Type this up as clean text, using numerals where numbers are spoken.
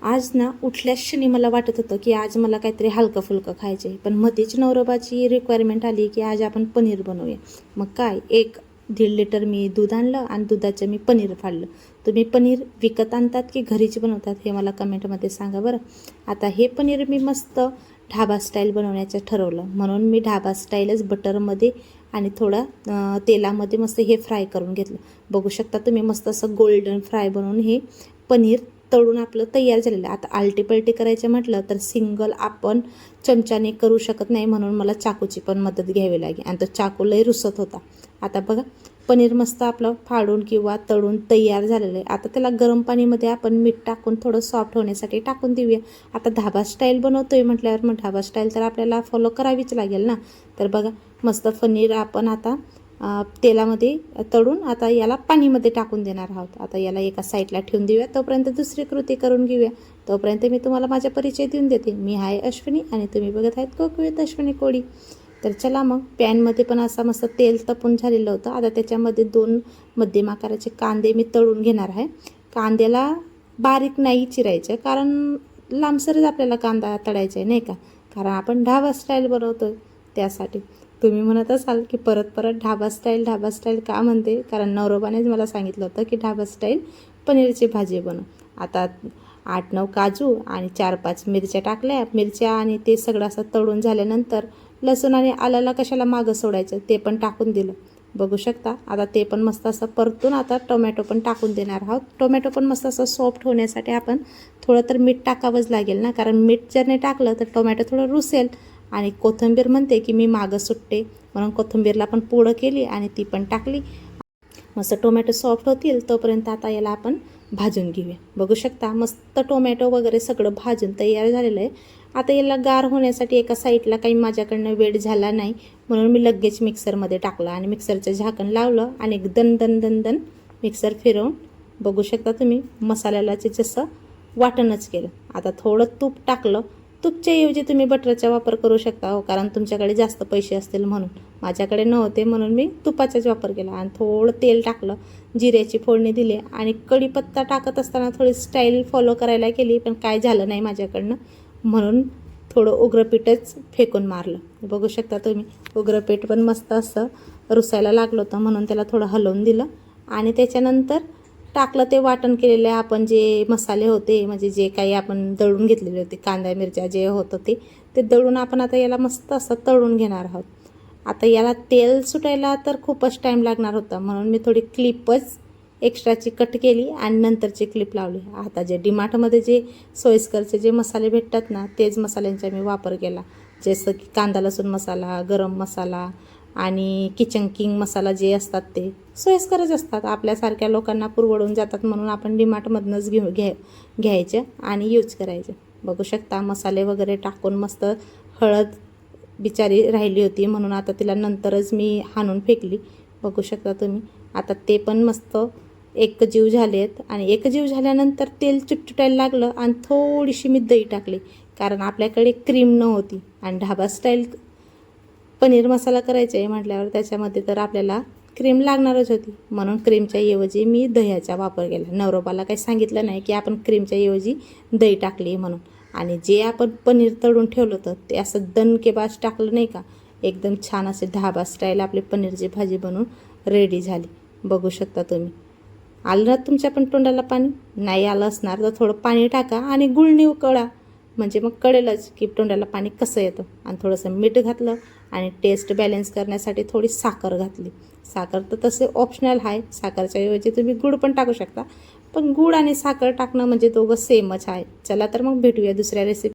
आज ना उठल्याच क्षणी मला वाटत होतं की आज मला काहीतरी हलकं फुलकं खायचं आहे, पण मध्येच नवरोबाची रिक्वायरमेंट आली की आज आपण पनीर बनवूया. मग काय, 1-1.5 लिटर मी दूध आणलं आणि दुधाचं मी पनीर फाडलं. तुम्ही पनीर विकत आणतात की घरीच बनवतात हे मला कमेंटमध्ये सांगा बरं. आता हे पनीर मी मस्त ढाबा स्टाईल बनवण्याचं ठरवलं, म्हणून मी ढाबा स्टाईलच बटरमध्ये आणि थोडं तेलामध्ये मस्त हे फ्राय करून घेतलं. बघू शकता तुम्ही, मस्त असं गोल्डन फ्राय बनवून हे पनीर तळून आपलं तयार झालेलं आहे. आता आलटी-पलटी करायचं म्हटलं तर सिंगल आपण चमच्याने करू शकत नाही, म्हणून मला चाकूची पण मदत घ्यावी लागेल आणि तो चाकू लय रुसत होता. आता बघा, पनीर मस्त आपलं फाडून किंवा तळून तयार झालेलं आहे. आता त्याला गरम पाणीमध्ये आपण मीठ टाकून थोडं सॉफ्ट होण्यासाठी टाकून देऊया. आता ढाबा स्टाईल बनवतोय म्हटल्यावर मग ढाबा स्टाईल तर आपल्याला फॉलो करावीच लागेल ना. तर बघा, मस्त पनीर आपण आता तेलामध्ये तळून आता याला पाणीमध्ये टाकून देणार आहोत. आता याला एका साईडला ठेवून देऊया, तोपर्यंत दुसरी कृती करून घेऊया. तोपर्यंत मी तुम्हाला माझा परिचय देऊन देते. मी आहे अश्विनी आणि तुम्ही बघत आहेत कुक विथ अश्विनी कोळी. तर चला मग, पॅनमध्ये पण असा मस्त तेल तपून झालेलं होतं. आता त्याच्यामध्ये 2 मध्यम आकाराचे कांदे मी तळून घेणार आहे. कांद्याला बारीक नाही चिरायचं, कारण लांबसरच आपल्याला कांदा तळायचा आहे नाही का, कारण आपण ढाबा स्टाईल बनवतो त्यासाठी. तुम्ही म्हणत असाल की परत परत ढाबा स्टाईल का म्हणते, कारण नवरोबानेच मला सांगितलं होतं की ढाबा स्टाईल पनीरची भाजी बनव. आता 8-9 काजू आणि 4-5 मिरच्या टाकल्या. मिरच्या आणि ते सगळं असं तळून झाल्यानंतर लसूण आणि आल्याला कशाला मागं सोडायचं, ते पण टाकून दिलं. बघू शकता, आता ते पण मस्त असं परतून आता टोमॅटो पण टाकून देणार आहोत. टोमॅटो पण मस्त असं सॉफ्ट होण्यासाठी आपण थोडं तर मीठ टाकावंच लागेल ना, कारण मीठ जर नाही टाकलं तर टोमॅटो थोडं रुसेल. आणि कोथिंबीर म्हणते की मी मागं सुटते, म्हणून कोथिंबीरला पण पुढं केली आणि ती पण टाकली. मस्त टोमॅटो सॉफ्ट होतील तोपर्यंत आता याला आपण भाजून घेऊया. बघू शकता, मस्त टोमॅटो वगैरे सगळं भाजून तयार झालेलं आहे. आता याला गार होण्यासाठी एका साईडला काही माझ्याकडनं वेळ झाला नाही, म्हणून मी लगेच मिक्सरमध्ये टाकलं आणि मिक्सरचं झाकण लावलं आणि दन दन दन दन मिक्सर फिरवून बघू शकता तुम्ही मसाल्याला जसं वाटणच केलं. आता थोडं तूप टाकलं. तुपच्या ऐवजी तुम्ही बटरचा वापर करू शकता हो, कारण तुमच्याकडे जास्त पैसे असतील म्हणून. माझ्याकडे नव्हते म्हणून मी तुपाचाच वापर केला आणि थोडं तेल टाकलं, जिऱ्याची फोडणी दिली आणि कढीपत्ता टाकत असताना थोडी स्टाईल फॉलो करायला केली, पण काय झालं नाही माझ्याकडनं, म्हणून थोडं उग्रपीठच फेकून मारलं. बघू शकता तुम्ही, उग्रपीठ पण मस्त असं रुसायला लागलं होतं, म्हणून त्याला थोडं हलवून दिलं आणि त्याच्यानंतर टाकलं ते वाटण केलेले आपण जे मसाले होते, म्हणजे जे काही आपण दळून घेतलेले होते, कांदा मिरच्या जे होतं ते दळून आपण आता याला मस्त असं तळून घेणार आहोत. आता याला तेल सुटायला तर खूपच टाईम लागणार होता, म्हणून मी थोडी क्लिपच एक्स्ट्राची कट केली आणि नंतरची क्लिप लावली. आता जे डीमार्टमध्ये जे सोयीस्करचे जे मसाले भेटतात ना, तेच मसाल्यांचा मी वापर केला, जसं की कांदा लसूण मसाला, गरम मसाला आणि किचन किंग मसाला जे असतात ते सोयीस्करच असतात. आपल्यासारख्या लोकांना पुरवडून जातात, म्हणून आपण डीमार्टमधूनच घ्यायचं आणि यूज करायचं. बघू शकता, मसाले वगैरे टाकून मस्त हळद बिचारी राहिली होती, म्हणून आता तिला नंतरच मी हाणून फेकली. बघू शकता तुम्ही, आता ते पण मस्त एकजीव झालेत आणि एकजीव झाल्यानंतर तेल चिटचिटायला लागलं आणि थोडीशी मी दही टाकली, कारण आपल्याकडे क्रीम नव्हती आणि ढाबा स्टाईल पनीर मसाला करायचा आहे म्हटल्यावर त्याच्यामध्ये तर आपल्याला क्रीम लागणारच होती, म्हणून क्रीमच्या ऐवजी मी दह्याचा वापर केला. नवरोबाला काही सांगितलं नाही की आपण क्रीमच्या ऐवजी दही टाकली म्हणून. आणि जे आपण पनीर तळून ठेवलं होतं ते असं दणकेबाज टाकलं नाही का, एकदम छान असे ढाबा स्टाईल आपली पनीरची भाजी बनवून रेडी झाली. बघू शकता तुम्ही. आलं ना तुमच्या पण तोंडाला पाणी? नाही आलं असणार तर थोडं पाणी टाका आणि गुळणी उकळा, म्हणजे मग कळेलच की तोंडाला पाणी कसं येतं. आणि थोडंसं मीठ घातलं आणि टेस्ट बॅलन्स करण्यासाठी थोडी साखर घातली. साखर तर तसे ऑप्शनल आहे, साखरच्या ऐवजी तुम्ही गूळ पण टाकू शकता, पण गूळ आणि साखर टाकणं म्हणजे दोघं सेमच आहे. चला तर मग भेटूया दुसऱ्या रेसिपी.